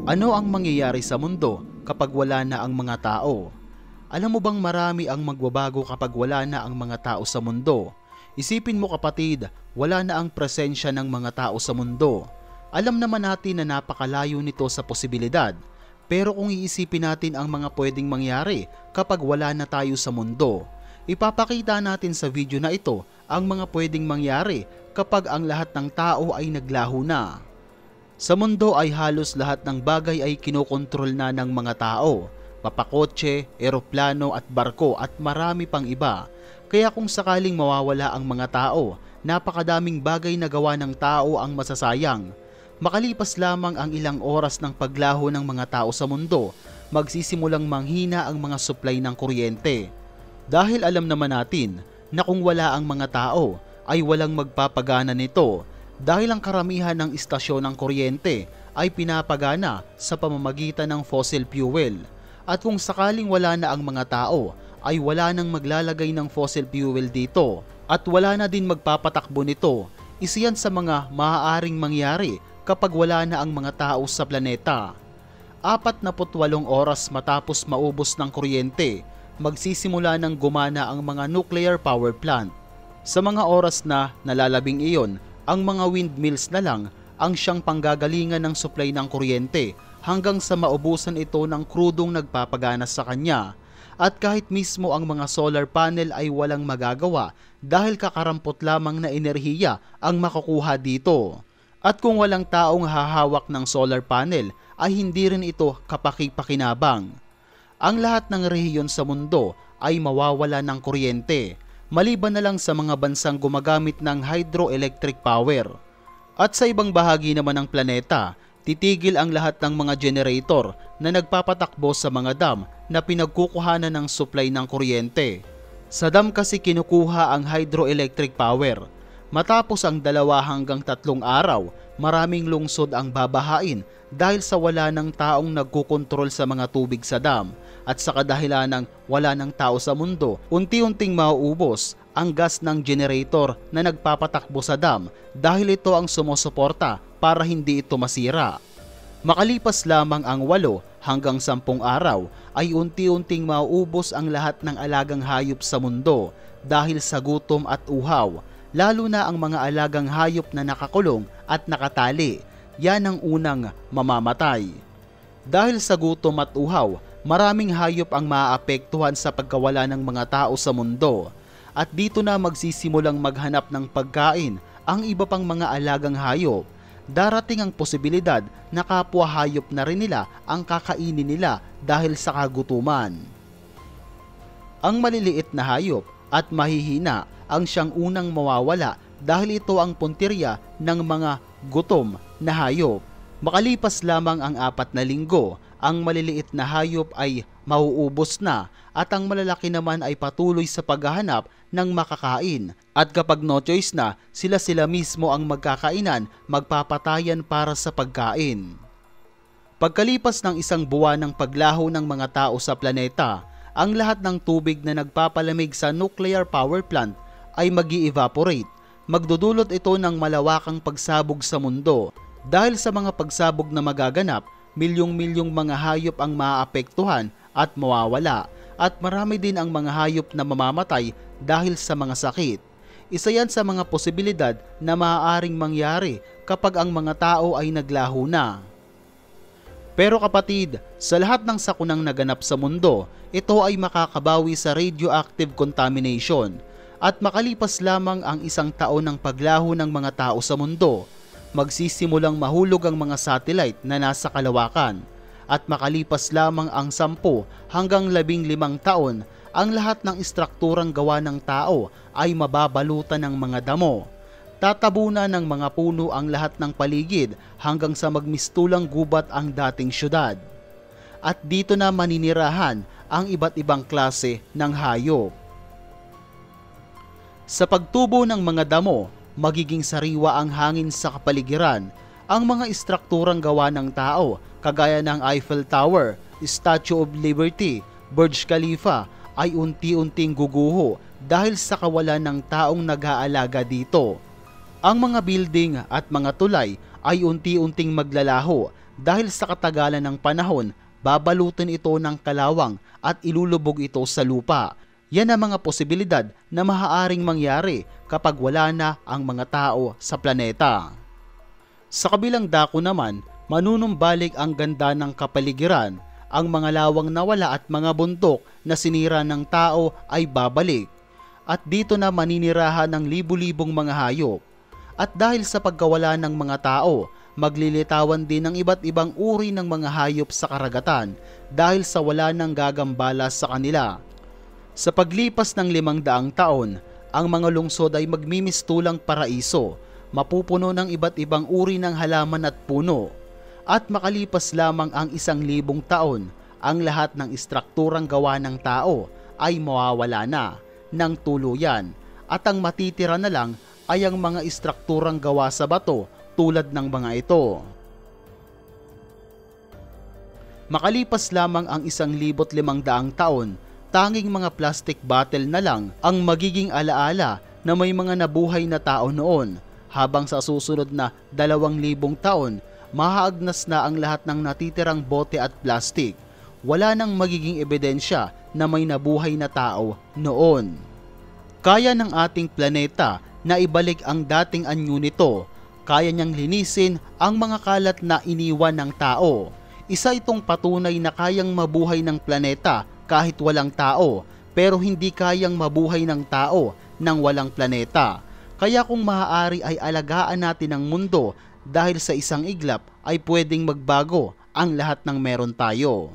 Ano ang mangyayari sa mundo kapag wala na ang mga tao? Alam mo bang marami ang magbabago kapag wala na ang mga tao sa mundo? Isipin mo kapatid, wala na ang presensya ng mga tao sa mundo. Alam naman natin na napakalayo nito sa posibilidad. Pero kung iisipin natin ang mga pwedeng mangyari kapag wala na tayo sa mundo, ipapakita natin sa video na ito ang mga pwedeng mangyari kapag ang lahat ng tao ay naglaho na. Sa mundo ay halos lahat ng bagay ay kinokontrol na ng mga tao, papakotse, eroplano at barko at marami pang iba. Kaya kung sakaling mawawala ang mga tao, napakadaming bagay na gawa ng tao ang masasayang. Makalipas lamang ang ilang oras ng paglaho ng mga tao sa mundo, magsisimulang manghina ang mga supply ng kuryente. Dahil alam naman natin na kung wala ang mga tao, ay walang magpapagana nito. Dahil ang karamihan ng istasyon ng kuryente ay pinapagana sa pamamagitan ng fossil fuel. At kung sakaling wala na ang mga tao, ay wala nang maglalagay ng fossil fuel dito. At wala na din magpapatakbo nito. Isa yan sa mga maaaring mangyari kapag wala na ang mga tao sa planeta. 48 oras matapos maubos ng kuryente, magsisimula ng gumana ang mga nuclear power plant. Sa mga oras na nalalabing iyon, ang mga windmills na lang ang siyang panggagalingan ng supply ng kuryente hanggang sa maubusan ito ng krudong nagpapagana sa kanya. At kahit mismo ang mga solar panel ay walang magagawa dahil kakarampot lamang na enerhiya ang makukuha dito. At kung walang taong hahawak ng solar panel ay hindi rin ito kapaki-pakinabang. Ang lahat ng rehiyon sa mundo ay mawawala ng kuryente, maliban na lang sa mga bansang gumagamit ng hydroelectric power. At sa ibang bahagi naman ng planeta, titigil ang lahat ng mga generator na nagpapatakbo sa mga dam na pinagkukuhanan ng supply ng kuryente. Sa dam kasi kinukuha ang hydroelectric power. Matapos ang 2 hanggang 3 araw, maraming lungsod ang babahain dahil sa wala ng taong nagkukontrol sa mga tubig sa dam. At sa kadahilan ng wala ng tao sa mundo, unti-unting mauubos ang gas ng generator na nagpapatakbo sa dam dahil ito ang sumusuporta para hindi ito masira. Makalipas lamang ang 8 hanggang 10 araw ay unti-unting mauubos ang lahat ng alagang hayop sa mundo dahil sa gutom at uhaw. Lalo na ang mga alagang hayop na nakakulong at nakatali, yan ang unang mamamatay. Dahil sa gutom at uhaw, maraming hayop ang maaapektuhan sa pagkawala ng mga tao sa mundo. At dito na magsisimulang maghanap ng pagkain ang iba pang mga alagang hayop. Darating ang posibilidad na kapwa hayop na rin nila ang kakainin nila dahil sa kagutuman. Ang maliliit na hayop at mahihina ang siyang unang mawawala dahil ito ang puntirya ng mga gutom na hayop. Makalipas lamang ang 4 na linggo, ang maliliit na hayop ay mauubos na at ang malalaki naman ay patuloy sa paghahanap ng makakain. At kapag no choice na, sila mismo ang magkakainan, magpapatayan para sa pagkain. Pagkalipas ng 1 buwan ng paglaho ng mga tao sa planeta, ang lahat ng tubig na nagpapalamig sa nuclear power plant ay mag-i-evaporate. Magdudulot ito ng malawakang pagsabog sa mundo. Dahil sa mga pagsabog na magaganap, milyong-milyong mga hayop ang maaapektuhan at mawawala. At marami din ang mga hayop na mamamatay dahil sa mga sakit. Isa yan sa mga posibilidad na maaaring mangyari kapag ang mga tao ay naglaho na. Pero kapatid, sa lahat ng sakunang naganap sa mundo, ito ay makakabawi sa radioactive contamination. At makalipas lamang ang 1 taon ng paglaho ng mga tao sa mundo, magsisimulang mahulog ang mga satellite na nasa kalawakan. At makalipas lamang ang 10 hanggang 15 taon, ang lahat ng istrukturang gawa ng tao ay mababalutan ng mga damo. Tatabunan ng mga puno ang lahat ng paligid hanggang sa magmistulang gubat ang dating syudad. At dito na maninirahan ang iba't ibang klase ng hayop. Sa pagtubo ng mga damo, magiging sariwa ang hangin sa kapaligiran. Ang mga istrukturang gawa ng tao, kagaya ng Eiffel Tower, Statue of Liberty, Burj Khalifa, ay unti-unting guguho dahil sa kawalan ng taong nag-aalaga dito. Ang mga building at mga tulay ay unti-unting maglalaho Dahil sa katagalan ng panahon, babalutin ito ng kalawang at ilulubog ito sa lupa. Yan ang mga posibilidad na maaaring mangyari kapag wala na ang mga tao sa planeta. Sa kabilang dako naman, manunumbalik ang ganda ng kapaligiran. Ang mga lawang nawala at mga bundok na sinira ng tao ay babalik. At dito na maninirahan ng libu-libong mga hayop. At dahil sa pagkawala ng mga tao, maglilitawan din ng iba't ibang uri ng mga hayop sa karagatan dahil sa wala ng gagambala sa kanila. Sa paglipas ng 500 taon, ang mga lungsod ay magmimistulang paraiso, mapupuno ng iba't ibang uri ng halaman at puno. At makalipas lamang ang 1,000 taon, ang lahat ng istrukturang gawa ng tao ay mawawala na ng tuluyan at ang matitira na lang ay ang mga istrukturang gawa sa bato tulad ng mga ito. Makalipas lamang ang 1,500 taon, tanging mga plastic bottle na lang ang magiging alaala na may mga nabuhay na tao noon, habang sa susunod na 2,000 taon, mahaagnas na ang lahat ng natitirang bote at plastic. Wala nang magiging ebidensya na may nabuhay na tao noon. Kaya ng ating planeta na ibalik ang dating anyo nito. Kaya niyang linisin ang mga kalat na iniwan ng tao. Isa itong patunay na kayang mabuhay ng planeta kahit walang tao, pero hindi kayang mabuhay ng tao nang walang planeta. Kaya kung maaari ay alagaan natin ang mundo, dahil sa isang iglap ay pwedeng magbago ang lahat ng meron tayo.